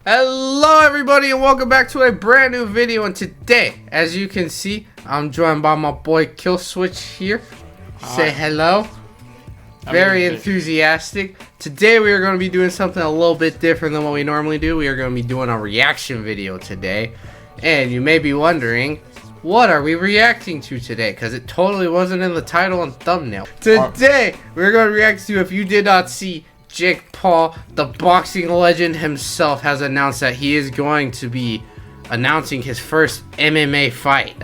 Hello everybody and welcome back to a brand new video, and today, as you can see, I'm joined by my boy Killswitch here. Say hello. Very enthusiastic. Today we are going to be doing something a little bit different than what we normally do. We are going to be doing a reaction video today. And you may be wondering, what are we reacting to today? Because it totally wasn't in the title and thumbnail. Today we're going to react to, if you did not see, Jake Paul, the boxing legend himself, has announced that he is going to be announcing his first MMA fight.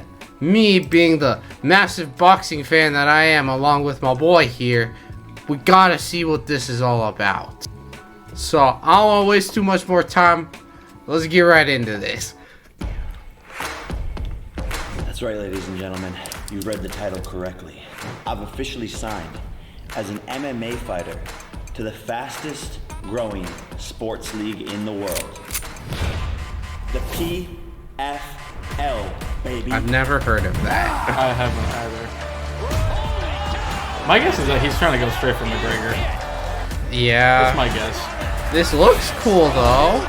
Me, being the massive boxing fan that I am, along with my boy here, we gotta see what this is all about. So, I don't want to waste too much more time. Let's get right into this. That's right, ladies and gentlemen. You read the title correctly. I've officially signed as an MMA fighter to the fastest growing sports league in the world. The PFL, baby. I've never heard of that. I haven't either. My guess is that he's trying to go straight from McGregor. Yeah. That's my guess. This looks cool though.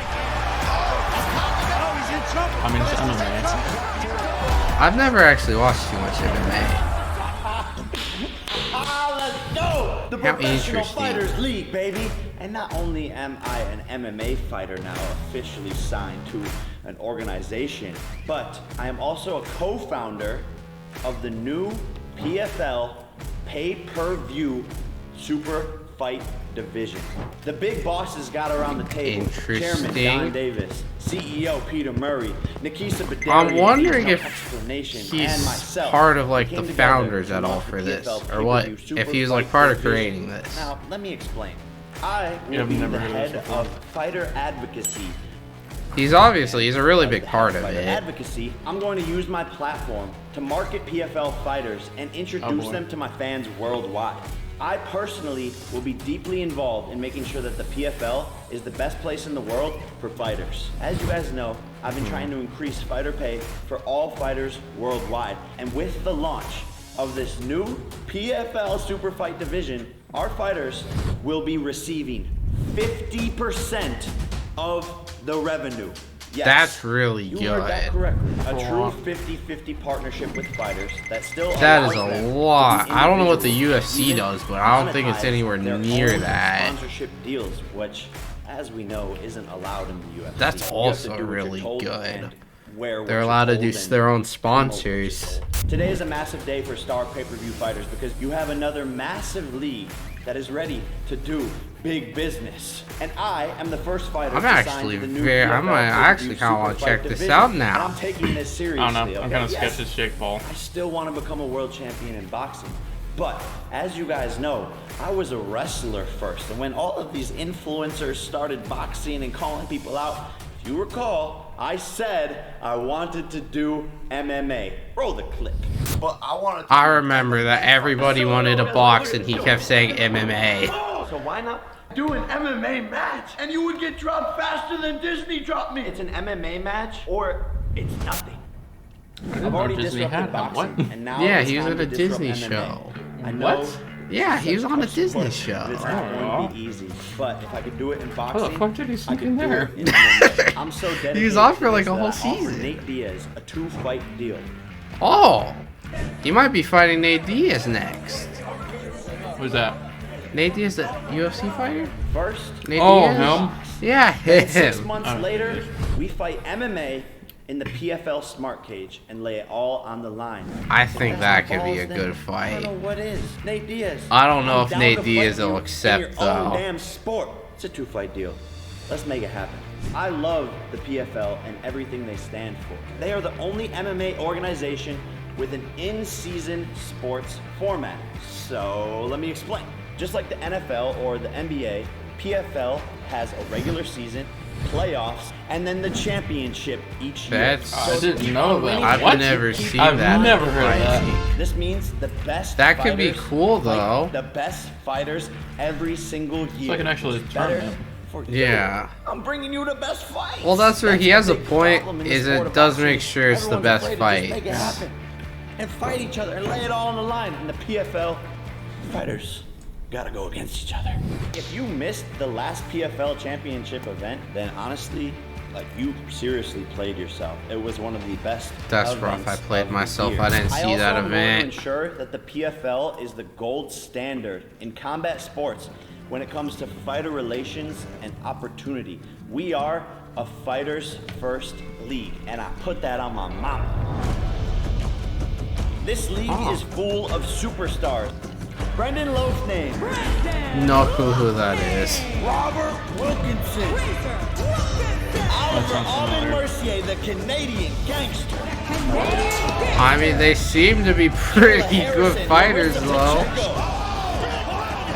I mean, it's MMA. I've never actually watched too much MMA. The How Professional interesting. Fighters League, baby. And not only am I an MMA fighter now officially signed to an organization, but I am also a co-founder of the new PFL pay-per-view super fight division. The big bosses got around the table. Chairman Don Davis, CEO Peter Murray, Nikisa Badari, I'm wondering if and he's myself part of like came the together founders to at all launch the for this, PFL or what, pay-per-view if he's super like fight part of division. creating this. Now, let me explain. I will I've be never the heard of head this before. of fighter advocacy. He's a really big As the part head of fighter it. advocacy, I'm going to use my platform to market PFL fighters and introduce them to my fans worldwide. I personally will be deeply involved in making sure that the PFL is the best place in the world for fighters. As you guys know, I've been trying to increase fighter pay for all fighters worldwide. And with the launch of this new PFL Super Fight division, our fighters will be receiving 50% of the revenue. Yes, That's really you heard that good. correctly. A true 50-50 partnership with fighters that still That allows is a them to lot. be I don't know what the individuals, UFC even does, but I don't think it's monetize anywhere their near own that. Sponsorship deals, which, as we know, isn't allowed in the UFC. That's You have to also do what you're really told good. and wear what They're you're allowed to told do and their own promote what you're sponsors. told. Today is a massive day for star pay-per-view fighters because you have another massive league that is ready to do big business. And I am the first fighter I'm to sign actually to the new I PFL actually kind of Super want to Fight check this division. out And now. I'm taking this seriously. I don't know. I'm okay? kind of Yes, skeptical, Jake Paul. I still want to become a world champion in boxing. But as you guys know, I was a wrestler first. And when all of these influencers started boxing and calling people out, if you recall, I said I wanted to do MMA. Roll the clip. But I remember that everybody wanted to box and he kept saying MMA. So why not do an MMA match? And you would get dropped faster than Disney dropped me. It's an MMA match or it's nothing. I've already Disney disrupted had that. boxing, What? and now Yeah, it's he was time in to a disrupt Disney MMA. show. I know. What? Yeah, he was on a Disney It's show. not going to be easy, but if I could do it in How boxing, the fuck did he I sneak could in do there? it in MMA. I'm so dedicated. He was on to for like this a whole that I offered season. Nate Diaz a 2-fight deal. Oh, he might be fighting Nate Diaz next. Who's that? Nate Diaz, the UFC fighter? First, Nate Oh, Diaz? him? Yeah, then 6 him. months later, we fight MMA in the PFL Smart Cage and lay it all on the line. I think If that that's could my be a balls, good then I fight. don't know what is. Nate Diaz. I don't know I'm if down Nate to Diaz fight will you accept, in your own though. damn sport. It's a 2-fight deal. Let's make it happen. I love the PFL and everything they stand for. They are the only MMA organization with an in-season sports format. So let me explain. Just like the NFL or the NBA, PFL has a regular season, playoffs, and then the championship each year. That's- I didn't know that. I've What? never seen I've that. never heard of that. fight. This means the best That could be fighters cool, fight though. The best fighters every single year. It's like an actual Which is better tournament. for you. Yeah. I'm bringing you the best fights. Well, that's where he the has a big point, problem in the is sport it of does boxing. make sure it's the Everyone's best afraid to just make it fights. happen and fight each other and lay it all on the line. In the PFL, fighters gotta go against each other. If you missed the last PFL championship event, then honestly, Like, you seriously played yourself. It was one of the best. That's rough. I played myself. I didn't see that event. I also want to ensure that the PFL is the gold standard in combat sports when it comes to fighter relations and opportunity. We are a fighters first league, and I put that on my mama. This league is full of superstars. Brendan Loafname. No clue who that is. Robert Wilkinson. Oliver Alvin Mercier, the Canadian gangster. I mean, they seem to be pretty good fighters, though.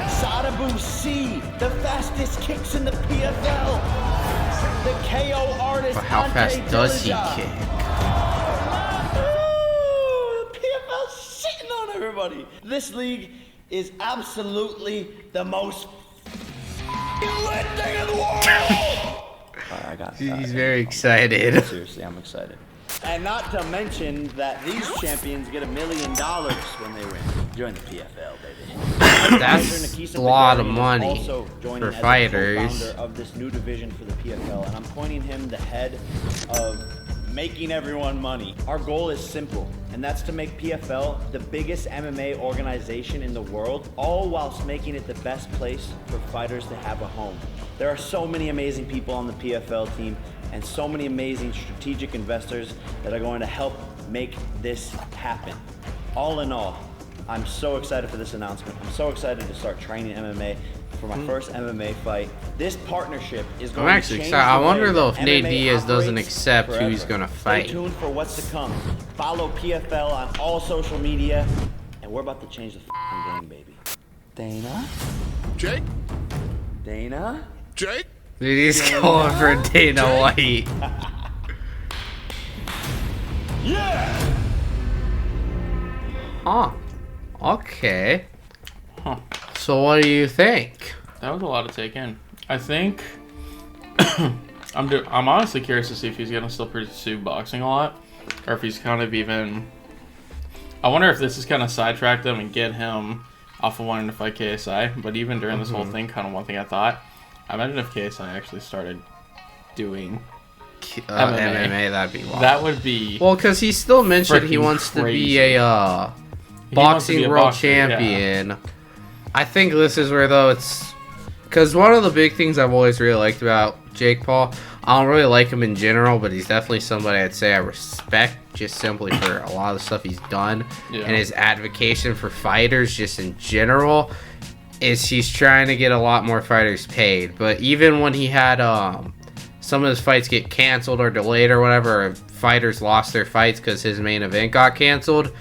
Sadabu C, the fastest kicks in the PFL. The KO artist. But how fast does he kick? The PFL's shitting on everybody. This league is absolutely the most lit thing in the world. I got He's very excited. Seriously, I'm excited. And not to mention that these champions get $1 million when they win. Join the PFL, baby. That's a lot of money for fighters. Co-founder of this new division for the PFL, and I'm pointing him the head of making everyone money. Our goal is simple, and that's to make PFL the biggest MMA organization in the world, all whilst making it the best place for fighters to have a home. There are so many amazing people on the PFL team and so many amazing strategic investors that are going to help make this happen. All in all, I'm so excited for this announcement. I'm so excited to start training MMA for my first MMA fight. This partnership is going I'm actually to change excited. I the wonder way though if that Nate MMA Diaz doesn't operates accept who he's forever. gonna fight. Stay tuned for what's to come. Follow PFL on all social media, and we're about to change the game, baby. Dana? Jake? Dana? Jake? Dude, he's going for Dana White. Yeah! Huh. Okay. Huh. So what do you think? That was a lot to take in. I think I'm honestly curious to see if he's gonna still pursue boxing a lot, or if he's kind of even. I wonder if this has kind of sidetracked him and get him off of wanting to fight KSI. But even during this whole thing, kind of one thing I thought, I imagine if KSI actually started doing MMA, that'd be wild. that would be Well, because he still mentioned he freaking wants to be crazy. a He wants to boxing be a world boxer, yeah. champion. I think this is where, though, it's... Because one of the big things I've always really liked about Jake Paul, I don't really like him in general, but he's definitely somebody I'd say I respect just simply for a lot of the stuff he's done. Yeah. And his advocacy for fighters just in general is he's trying to get a lot more fighters paid. But even when he had some of his fights get canceled or delayed or whatever, or fighters lost their fights because his main event got canceled,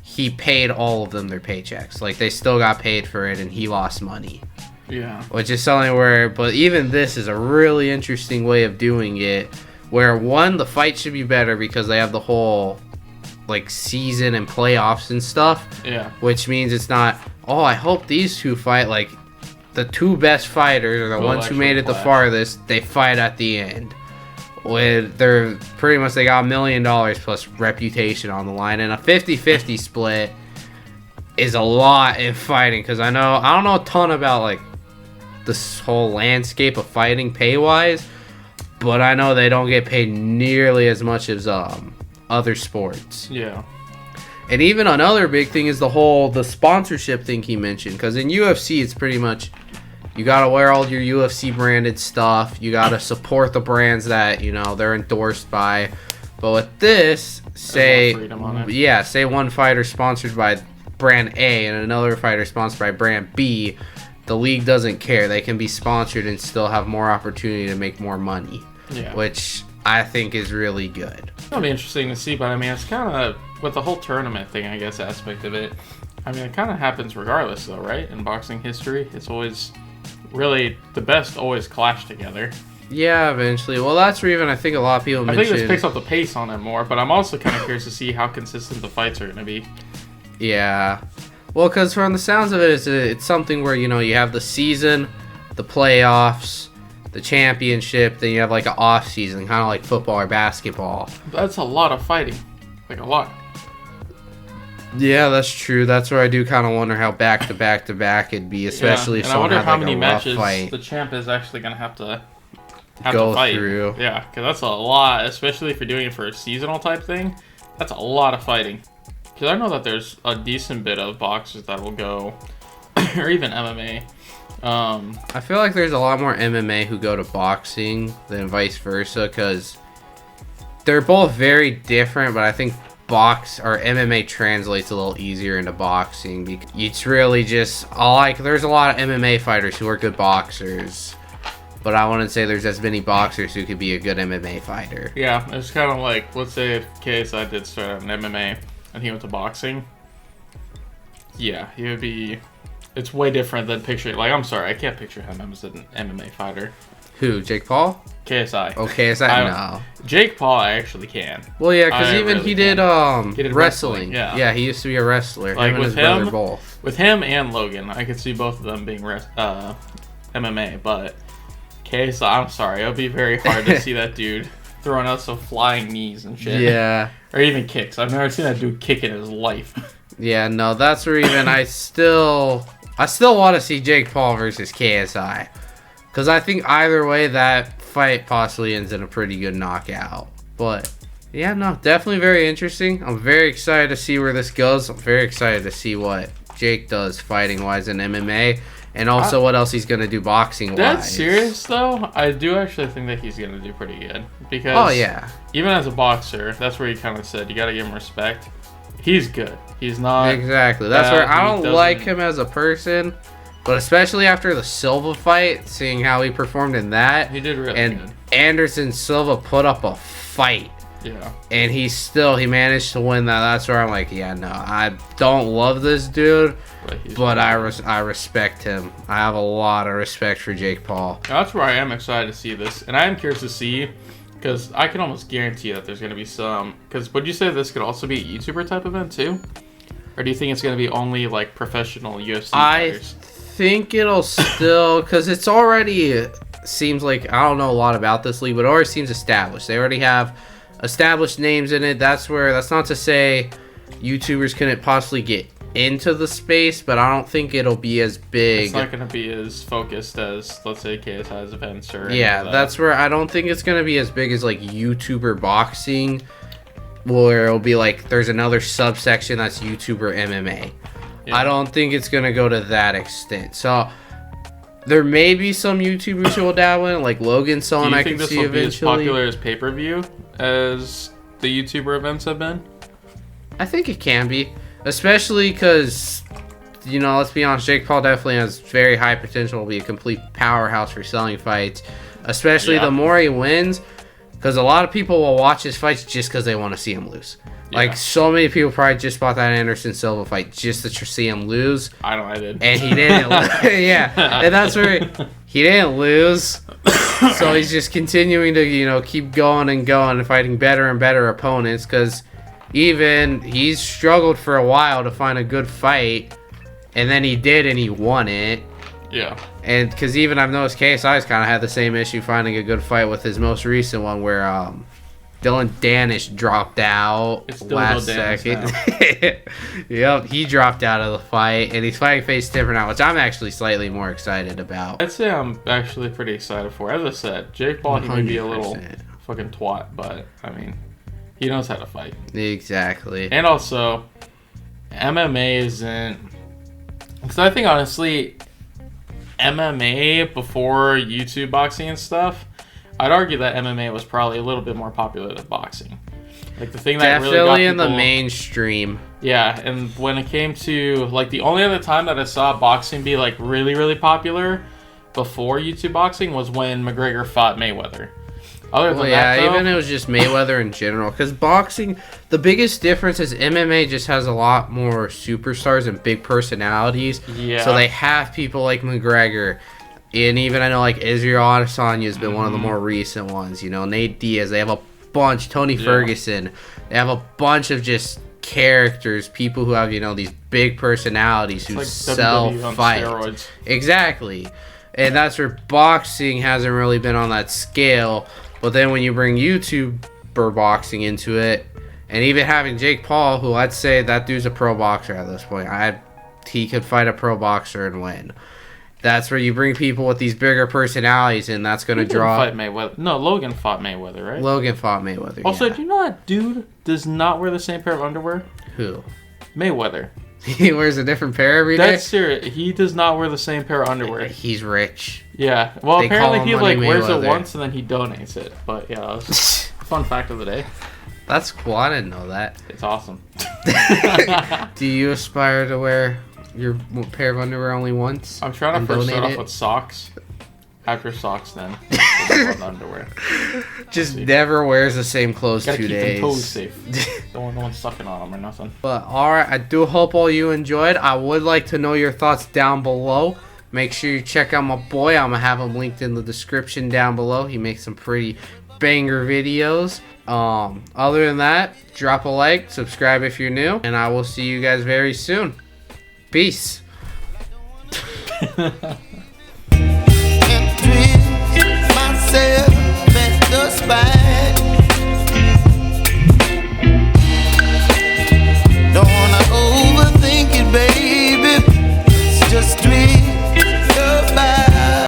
he paid all of them their paychecks. Like, they still got paid for it, and he lost money. Yeah. Which is something where, but even this is a really interesting way of doing it, where one, the fight should be better because they have the whole, like, season and playoffs and stuff. Yeah. Which means it's not, oh, I hope these two fight, like, the two best fighters, or the Will ones who made it the clash. farthest, they fight at the end. With they're pretty much, they got $1 million plus reputation on the line, and a 50-50 split is a lot in fighting, because I don't know a ton about like this whole landscape of fighting pay wise, but I know they don't get paid nearly as much as other sports. Yeah. And even another big thing is the sponsorship thing he mentioned, because in UFC it's pretty much you gotta wear all your UFC branded stuff. You gotta support the brands that, you know, they're endorsed by. But with this, say, more freedom on it. yeah, say one fighter sponsored by brand A and another fighter sponsored by brand B, the league doesn't care. They can be sponsored and still have more opportunity to make more money. Yeah. Which I think is really good. It'll be interesting to see, but I mean, it's kind of with the whole tournament thing, I guess, aspect of it. I mean, it kind of happens regardless, though, right? In boxing history, it's always really the best always clash together. Yeah, eventually. Well, that's where even I think a lot of people I mention. think this picks up the pace on it more, but I'm also kind of curious to see how consistent the fights are going to be. Yeah. Well, because from the sounds of it, it's something where, you know, you have the season, the playoffs, the championship, then you have like an off season, kind of like football or basketball. That's a lot of fighting, like a lot. Yeah, that's true. That's where I do kind of wonder how back to back it'd be, especially if and I someone wonder had how like many a rough matches fight. the champ is actually going to have to have go to fight. through. Yeah, because that's a lot, especially if you're doing it for a seasonal type thing. That's a lot of fighting. Because I know that there's a decent bit of boxers that will go, or even MMA. I feel like there's a lot more MMA who go to boxing than vice versa, because they're both very different, but I think MMA translates a little easier into boxing, because it's really just there's a lot of MMA fighters who are good boxers, but I wouldn't say there's as many boxers who could be a good MMA fighter. Yeah, it's kind of like, let's say if KSI did start out in MMA and he went to boxing, yeah, he would be. It's way different than picturing. Like, I'm sorry, I can't picture him as an MMA fighter. Who? Jake Paul? KSI. Oh, KSI? No. Jake Paul, I actually can. Well, yeah, because even really he did wrestling. Yeah, he used to be a wrestler. Like him with and his brother him, both. With him and Logan, I could see both of them being MMA. But KSI, I'm sorry, it would be very hard to see that dude throwing out some flying knees and shit. Yeah. Or even kicks. I've never seen that dude kick in his life. Yeah, no, that's where even I still want to see Jake Paul versus KSI. Because I think either way, that fight possibly ends in a pretty good knockout. But, yeah, no, definitely very interesting. I'm very excited to see where this goes. I'm very excited to see what Jake does fighting-wise in MMA. And also what else he's going to do boxing-wise. That's serious, though. I do actually think that he's going to do pretty good. Because even as a boxer, that's where he kind of said, you got to give him respect. He's good. He's not... Exactly. That's where I don't like him as a person. But especially after the Silva fight, seeing how he performed in that. He did really good. And Anderson Silva put up a fight. Yeah. And he managed to win that. That's where I'm like, yeah, no, I don't love this dude. But I respect him. I have a lot of respect for Jake Paul. That's where I am excited to see this. And I am curious to see... Because I can almost guarantee that there's going to be some... Because would you say this could also be a YouTuber type event too? Or do you think it's going to be only like professional UFC fighters? I think it'll still... Because it's already... Seems like... I don't know a lot about this league, but it already seems established. They already have established names in it. That's not to say YouTubers couldn't possibly get into the space, but I don't think it'll be as big. It's not going to be as focused as, let's say, KSI's events or that's where I don't think it's going to be as big as like YouTuber boxing, where it'll be like there's another subsection that's YouTuber MMA. Yeah. I don't think it's going to go to that extent. So there may be some YouTubers who will dabble in, like Logan Son. I can see eventually. Do you think this will be as popular as pay-per-view as the YouTuber events have been? I think it can be. Especially because, you know, let's be honest, Jake Paul definitely has very high potential to be a complete powerhouse for selling fights. Especially the more he wins, because a lot of people will watch his fights just because they want to see him lose. Yeah. Like, so many people probably just bought that Anderson Silva fight just to see him lose. I did. And he didn't yeah, and that's where he didn't lose. So he's just continuing to, you know, keep going and fighting better and better opponents, because... Even he's struggled for a while to find a good fight, and then he did, and he won it. Yeah. And because even I've noticed KSI's kind of had the same issue finding a good fight with his most recent one, where Dylan Danish dropped out last second. Yep, he dropped out of the fight, and he's fighting face different now, which I'm actually slightly more excited about. I'd say I'm actually pretty excited for. As I said, Jake Paul, he may be a little fucking twat, but I mean. He knows how to fight. Exactly. And also, MMA isn't... Because I think, honestly, MMA before YouTube boxing and stuff, I'd argue that MMA was probably a little bit more popular than boxing. Like, the thing that definitely really got people, in the mainstream. Yeah, and when it came to... Like, the only other time that I saw boxing be, like, really, really popular before YouTube boxing was when McGregor fought Mayweather. Other than that, though, even it was just Mayweather in general. Because boxing, the biggest difference is MMA just has a lot more superstars and big personalities. Yeah. So they have people like McGregor. And even I know like Israel Adesanya has been one of the more recent ones. You know, Nate Diaz. They have a bunch. Tony Ferguson. They have a bunch of just characters, people who have, you know, these big personalities who sell fights. Exactly. And that's where boxing hasn't really been on that scale. But then when you bring YouTuber boxing into it, and even having Jake Paul, who I'd say that dude's a pro boxer at this point. He could fight a pro boxer and win. That's where you bring people with these bigger personalities, and that's going to draw. Fight Mayweather. No, Logan fought Mayweather, right? Logan fought Mayweather. Also, yeah. do you know that dude does not wear the same pair of underwear? Who? Mayweather. He wears a different pair every day? That's serious. He does not wear the same pair of underwear. He's rich. Yeah. Well, They apparently call he him like Money wears it Mayweather. once and then he donates it. But yeah, that was a fun fact of the day. That's cool. I didn't know that. It's awesome. Do you aspire to wear your pair of underwear only once? I'm trying to and first start donate off it? with socks. After socks, then underwear. Just never wears the same clothes Gotta 2 keep days. them toes safe. No one's sucking on them or nothing. But alright, I do hope all you enjoyed. I would like to know your thoughts down below. Make sure you check out my boy. I'm gonna have him linked in the description down below. He makes some pretty banger videos. Other than that, drop a like, subscribe if you're new, and I will see you guys very soon. Peace. Myself at the spine.